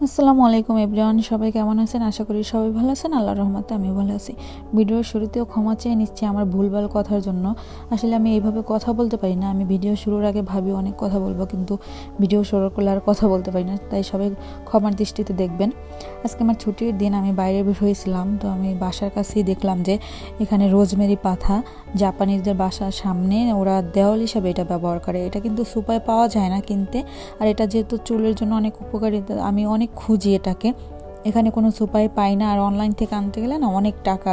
আসসালামু আলাইকুম এভরিওয়ান, সবাই কেমন আছেন? আশা করি সবাই ভালো আছেন। আল্লাহর রহমতে আমি ভালো আছি। ভিডিওর শুরুতেও ক্ষমা চেয়ে নিচ্ছি আমার ভুলভাল কথার জন্য। আসলে আমি এইভাবে কথা বলতে পারি না। আমি ভিডিও শুরুর আগে ভাবি অনেক কথা বলবো, কিন্তু ভিডিও শুরু করলে আর কথা বলতে পারি না, তাই সবাই ক্ষমার দৃষ্টিতে দেখবেন। আজকে আমার ছুটির দিন, আমি বাইরে বের হয়েছিলাম। তো আমি বাসার কাছেই দেখলাম যে এখানে রোজমেরি পাতা, জাপানিজদের বাসার সামনে ওরা দেওয়াল হিসাবে এটা ব্যবহার করে। এটা কিন্তু সুপায় পাওয়া যায় না কিনতে, আর এটা যেহেতু চুলের জন্য অনেক উপকারী, আমি অনেক খুঁজি এটাকে, এখানে কোনো সুপাই পাই না। আর অনলাইন থেকে আনতে গেলে না অনেক টাকা,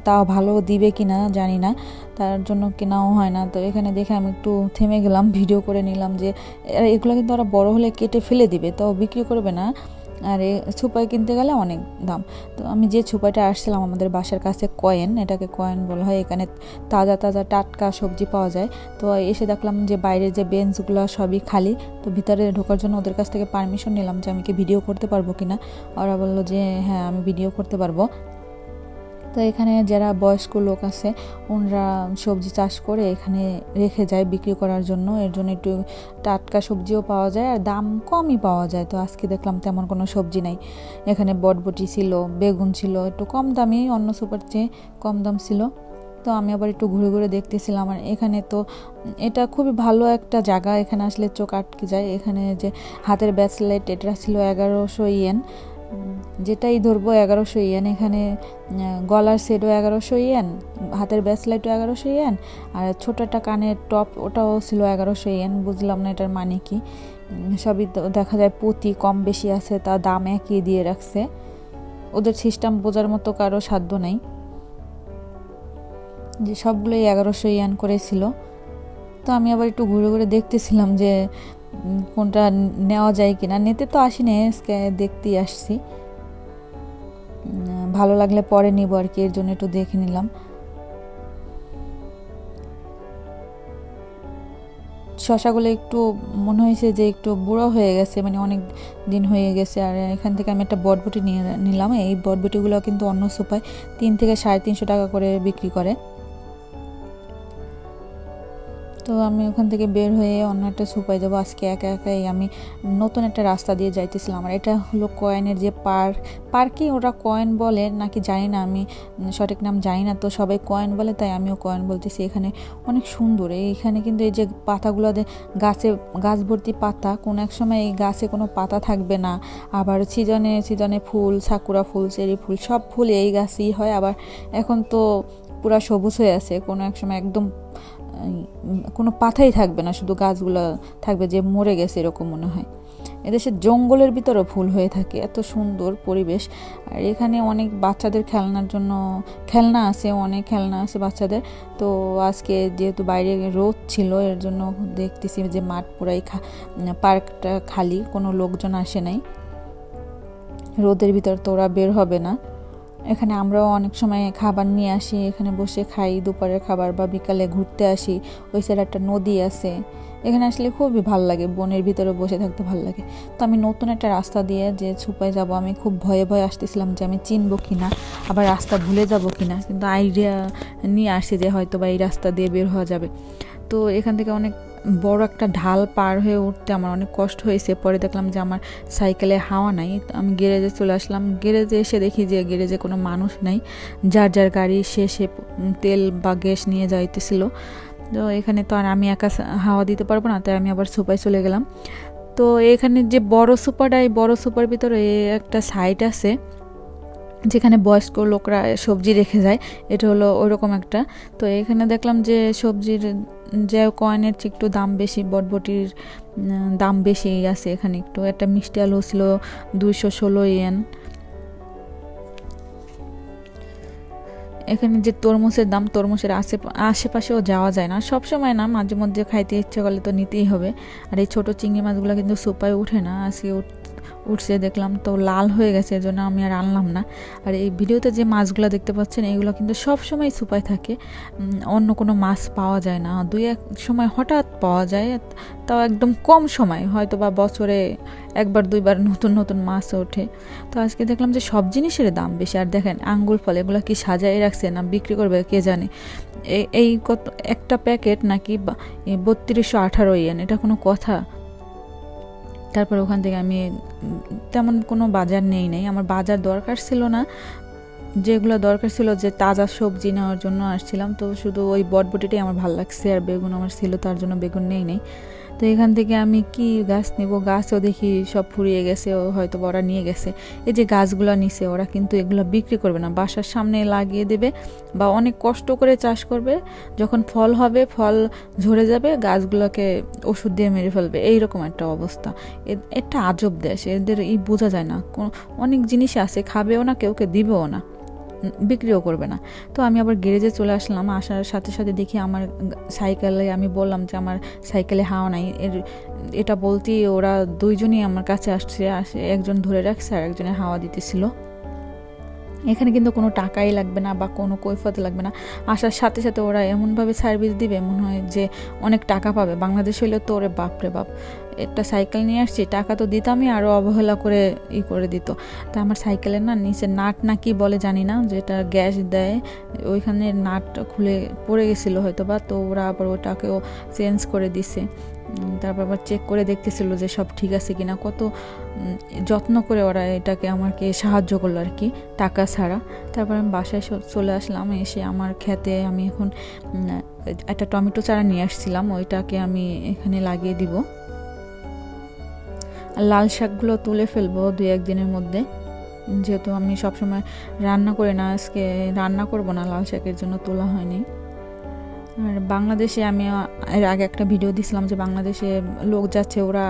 তাও ভালো দিবে কিনা জানি না, তার জন্য কেনাও হয় না। তো এখানে দেখে আমি একটু থেমে গেলাম, ভিডিও করে নিলাম যে এগুলো কিন্তু ওরা বড় হলে কেটে ফেলে দিবে, তো বিক্রি করবে না। আর ছুপাই কিনতে গেলে অনেক দাম। তো আমি যে ছুপাইটা আসছিলাম আমাদের বাসার কাছে কয়েন, এটাকে কয়েন বলা হয়। এখানে তাজা তাজা টাটকা সবজি পাওয়া যায়। তো এসে দেখলাম যে বাইরের যে বেঞ্চগুলো সবই খালি। তো ভিতরে ঢোকার জন্য ওদের কাছ থেকে পারমিশন নিলাম যে আমি কি ভিডিও করতে পারবো কিনা। ওরা বললো যে হ্যাঁ, আমি ভিডিও করতে পারবো। তো এখানে যারা বয়স্ক লোক আছে ওনারা সবজি চাষ করে এখানে রেখে যায় বিক্রি করার জন্য। এর জন্য একটু টাটকা সবজিও পাওয়া যায় আর দাম কমই পাওয়া যায়। তো আজকে দেখলাম তেমন কোনো সবজি নাই। এখানে বটবটি ছিল, বেগুন ছিল, একটু কম দামি, অন্য সুপার চেয়ে কম দাম ছিল। তো আমি আবার একটু ঘুরে ঘুরে দেখতেছিলাম। আর এখানে তো এটা খুবই ভালো একটা জায়গা, এখানে আসলে চোখ আটকে যায়। এখানে যে হাতের ব্রেসলেট, এটা ছিল 1100 ইয়েন, যেটাই ধরবো 1100 ইয়েন। এখানে গলার সেটও 1100 ইয়েন, হাতের ব্রেসলেটও 1100 ইয়েন, আর ছোট একটা কানের টপ ওটাও ছিল 1100 ইয়েন। বুঝলাম না এটার মানে কি। সবই দেখা যায় পুঁতি কম বেশি আছে, তা দাম একই দিয়ে রাখছে। ওদের সিস্টেম বোঝার মতো কারো সাধ্য নেই, যে সবগুলোই 1100 ইয়েন করেছিল। তো আমি আবার একটু ঘুরে ঘুরে দেখতেছিলাম যে কোনটা নেওয়া যায় কিনা। নিতে তো আসিনি, দেখতেই আসছি, ভালো লাগলে পরে নিব আর কি, এর জন্য একটু দেখে নিলাম। শশাগুলো একটু মনে হয়েছে যে একটু বুড়ো হয়ে গেছে, মানে অনেক দিন হয়ে গেছে। আর এখান থেকে আমি একটা বটবটি নিয়ে নিলাম। এই বটবটিগুলো কিন্তু অন্য সুপায় 3 থেকে 350 টাকা করে বিক্রি করে। তো আমি ওখান থেকে বের হয়ে অন্য একটা সুপায় যাবো। আজকে একা একাই আমি নতুন একটা রাস্তা দিয়ে যাইতেছিলাম। আর এটা হলো কয়েনের যে পার্কই, ওরা কয়েন বলে নাকি জানি না, আমি সঠিক নাম জানি না। তো সবাই কয়েন বলে, তাই আমিও কয়েন বলতেছি। এখানে অনেক সুন্দর। এইখানে কিন্তু এই যে পাতাগুলো গাছ ভর্তি পাতা, কোনো এক সময় এই গাছে কোনো পাতা থাকবে না। আবার সিজনে সিজনে ফুল, সাকুরা ফুল, চেরি ফুল, সব ফুল এই গাছই হয়। আবার এখন তো পুরা সবুজ হয়ে আছে, কোনো এক সময় একদম কোনো পাতাই থাকবে না, শুধু গাছগুলো থাকবে যে মরে গেছে এরকম মনে হয়। এদেশের জঙ্গলের ভিতরেও ফুল হয়ে থাকে, এত সুন্দর পরিবেশ। আর এখানে অনেক বাচ্চাদের খেলনার জন্য খেলনা আছে, অনেক খেলনা আছে বাচ্চাদের। তো আজকে যেহেতু বাইরে রোদ ছিল, এর জন্য দেখতেছি যে মাঠ পুরাই পার্কটা খালি, কোনো লোকজন আসে নাই। রোদের ভিতর তো ওরা বের হবে না। এখানে আমরাও অনেক সময় খাবার নিয়ে আসি, এখানে বসে খাই দুপুরের খাবার, বা বিকালে ঘুরতে আসি। ওই সাইড একটা নদী আছে, এখানে আসলে খুবই ভালো লাগে, বনের ভিতরে বসে থাকতে ভালো লাগে। তো আমি নতুন একটা রাস্তা দিয়ে যে ছুপায় যাব, আমি খুব ভয়ে ভয়ে আসতেছিলাম যে আমি চিনবো কিনা, আবার রাস্তা ভুলে যাব কিনা, কিন্তু আইডিয়া নিয়ে আসছি যে হয়তো বা এই রাস্তা দিয়ে বের হওয়া যাবে। তো এখান থেকে অনেক বড় একটা ঢাল পার হয়ে উঠতে আমার অনেক কষ্ট হয়েছে। পরে দেখলাম যে আমার সাইকেলে হাওয়া নাই। আমি গ্যারেজে চলে আসলাম। গ্যারেজে এসে দেখি যে গ্যারেজে কোনো মানুষ নাই, যার যার গাড়ি শেষে তেল বা গ্যাস নিয়ে যাইতেছিল। তো এখানে তো আর আমি একা হাওয়া দিতে পারবো না, তাই আমি আবার সুপায় চলে গেলাম। তো এখানে যে বড় সুপারটা, এই বড় সুপার ভিতরে একটা সাইড আছে যেখানে বয়স্ক লোকরা সবজি রেখে যায়, এটা হলো ওইরকম একটা। তো এখানে দেখলাম যে সবজির যে কয়েনের চেয়ে একটু দাম বেশি, বটবটির দাম বেশি আছে এখানে একটু। একটা মিষ্টি আলু ছিল 216 ইয়েন। এখানে যে তরমুজের দাম, তরমুজের আশেপাশেও যাওয়া যায় না, সব সময় না, মাঝে মধ্যে খাইতে ইচ্ছে করলে তো নিতেই হবে। আর এই ছোটো চিংড়ি মাছগুলো কিন্তু সুপায় উঠে না, আজকে উঠছে দেখলাম, তো লাল হয়ে গেছে, এর জন্য আমি আর আনলাম না। আর এই ভিডিওতে যে মাছগুলো দেখতে পাচ্ছেন এইগুলো কিন্তু সব সময় সুপায় থাকে, অন্য কোনো মাছ পাওয়া যায় না। দুই এক সময় হঠাৎ পাওয়া যায়, তাও একদম কম সময়, হয়তো বা বছরে একবার দুইবার নতুন নতুন মাছ ওঠে। তো আজকে দেখলাম যে সব জিনিসের দাম বেশি। আর দেখেন আঙ্গুর ফল, এগুলো কি সাজাই রাখছে না বিক্রি করবে কে জানে। এই কত একটা প্যাকেট নাকি 3218 ইয়েন, এটা কোনো কথা? তারপর ওখান থেকে আমি তেমন কোনো বাজার নেই আমার বাজার দরকার ছিল না, যেগুলো দরকার ছিল যে তাজা সবজি নেওয়ার জন্য আসছিলাম। তো শুধু ওই বটবটিটাই আমার ভালো লাগছে, আর বেগুন আমার ছিল, তার জন্য বেগুন নেই। তো এখান থেকে আমি কি গাছ নেব, গাছও দেখি সব ফুরিয়ে গেছে, হয়তো ওরা নিয়ে গেছে। এই যে গাছগুলো নিছে ওরা, কিন্তু এগুলো বিক্রি করবে না, বাসার সামনে লাগিয়ে দেবে বা অনেক কষ্ট করে চাষ করবে, যখন ফল হবে, ফল ঝরে যাবে, গাছগুলোকে ওষুধ দিয়ে মেরে ফেলবে, এইরকম একটা অবস্থা। এটা আজব দেশ, এদের বোঝা যায় না। অনেক জিনিস আছে, খাবেও না, কেউকে দিবেও না, বিক্রিও করবে না। তো আমি আবার গ্যারেজে চলে আসলাম, আসার সাথে সাথে দেখি আমার সাইকেলে, আমি বললাম যে আমার সাইকেলে হাওয়া নাই, এটা বলতেই ওরা দুইজনই আমার কাছে আসে, একজন ধরে রাখছে আর একজনের হাওয়া দিতেছিল। এখানে কিন্তু কোনো টাকাই লাগবে না বা কোনো কৈফিয়ত লাগবে না, আসার সাথে সাথে ওরা এমনভাবে সার্ভিস দিবে মনে হয় যে অনেক টাকা পাবে। বাংলাদেশ হইলে তো ওরে বাপরে বাপ, একটা সাইকেল নিয়ে আসছি, টাকা তো দিতামই, আরও অবহেলা করে করে দিত। তা আমার সাইকেলের না নিচে নাট না কি বলে জানি না, যেটা গ্যাস দেয়, ওইখানে নাটটা খুলে পড়ে গেছিলো হয়তো বা, তো ওরা আবার ওটাকেও চেঞ্জ করে দিছে। তারপর আবার চেক করে দেখতেছিল যে সব ঠিক আছে কিনা, কত যত্ন করে ওরা এটাকে আমাকে সাহায্য করলো আর কি, টাকা ছাড়া। তারপর আমি বাসায় চলে আসলাম, এসে আমার খেতে আমি এখন একটা টমেটো চারা নিয়ে আসছিলাম, ওইটাকে আমি এখানে লাগিয়ে দিব। আর লাল শাকগুলো তুলে ফেলবো 2-1 দিনের মধ্যে, যেহেতু আমি সবসময় রান্না করি না, আজকে রান্না করব না, লাল শাকের জন্য তোলা হয়নি। আর বাংলাদেশে আমি এর আগে একটা ভিডিও দিছিলাম যে বাংলাদেশে লোক যাচ্ছে, ওরা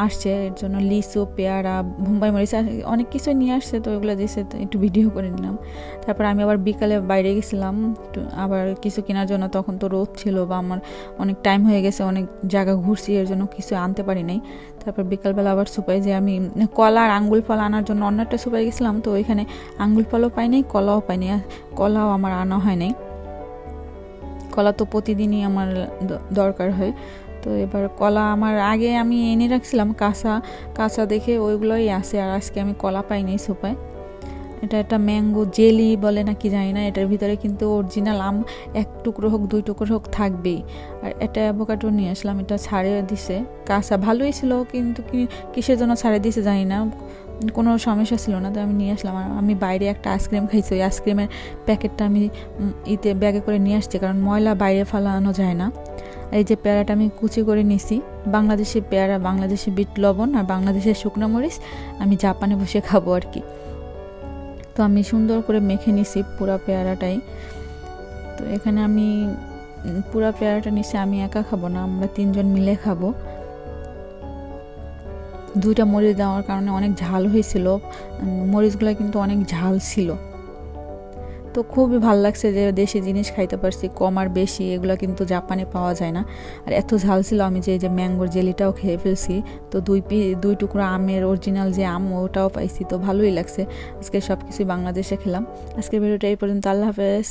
আসছে এর জন্য লিচু, পেয়ারা, বোম্বাই মরিচ, অনেক কিছু নিয়ে আসছে, তো ওগুলো দিয়েছে, তো একটু ভিডিও করে নিলাম। তারপর আমি আবার বিকালে বাইরে গেছিলাম আবার কিছু কেনার জন্য, তখন তো রোদ ছিল বা আমার অনেক টাইম হয়ে গেছে, অনেক জায়গা ঘুরছি, এর জন্য কিছু আনতে পারি নাই। তারপর বিকালবেলা আবার সুপাই যে আমি কলা আর আঙ্গুল ফল আনার জন্য অন্য একটা সুপাই গেছিলাম, তো ওইখানে আঙ্গুল ফলও পাই নাই, কলাও পাই নাই, কলাও আমার আনা হয় নাই। কলা তো প্রতিদিনই আমার দরকার হয়, তো এবার কলা আমার আগে আমি এনে রাখছিলাম কাঁচা কাঁচা দেখে, ওইগুলোই আছে, আর আজকে আমি কলা পাইনি সোপায়। এটা একটা ম্যাঙ্গো জেলি বলে না কি জানি না, এটার ভিতরে কিন্তু অরিজিনাল আম 1 টুকরো হোক 2 টুকরো হোক থাকবেই। আর এটা অ্যাভোকাডো নিয়ে আসলাম, এটা ছাড়িয়ে দিছে, কাঁচা ভালোই ছিল, কিন্তু কিসের জন্য ছাড়িয়ে দিছে জানি না, কোনো সমস্যা ছিল না, তো আমি নিয়ে আসলাম। আর আমি বাইরে একটা আইসক্রিম খাইছি, ওই আইসক্রিমের প্যাকেটটা আমি ব্যাগে করে নিয়ে আসছি, কারণ ময়লা বাইরে ফেলানো যায় না। এই যে পেয়ারাটা আমি কুচি করে নিছি, বাংলাদেশি পেয়ারা, বাংলাদেশি বিট লবণ আর বাংলাদেশের শুকনো মরিচ, আমি জাপানে বসে খাবো আর কি। তো আমি সুন্দর করে মেখে নিছি পুরা পেয়ারাটাই। তো এখানে আমি পুরা পেয়ারাটা নিছি, আমি একা খাবো না, আমরা 3 জন মিলে খাবো। 2টা মরিচ দেওয়ার কারণে অনেক ঝাল হয়েছিল, মরিচগুলো কিন্তু অনেক ঝাল ছিল। তো খুবই ভালো লাগছে যে দেশি জিনিস খাইতে পারছি, কম আর বেশি এগুলো কিন্তু জাপানে পাওয়া যায় না। আর এত ঝাল ছিল, আমি যে ম্যাঙ্গোর জেলিটাও খেয়ে ফেলছি, তো 2 টুকরো আমের অরিজিনাল যে আম ওটাও পাইছি, তো ভালোই লাগছে। আজকে সব কিছুই বাংলাদেশে খেলাম। আজকের ভিডিওটা এই পর্যন্ত, আল্লাহ হাফেজ।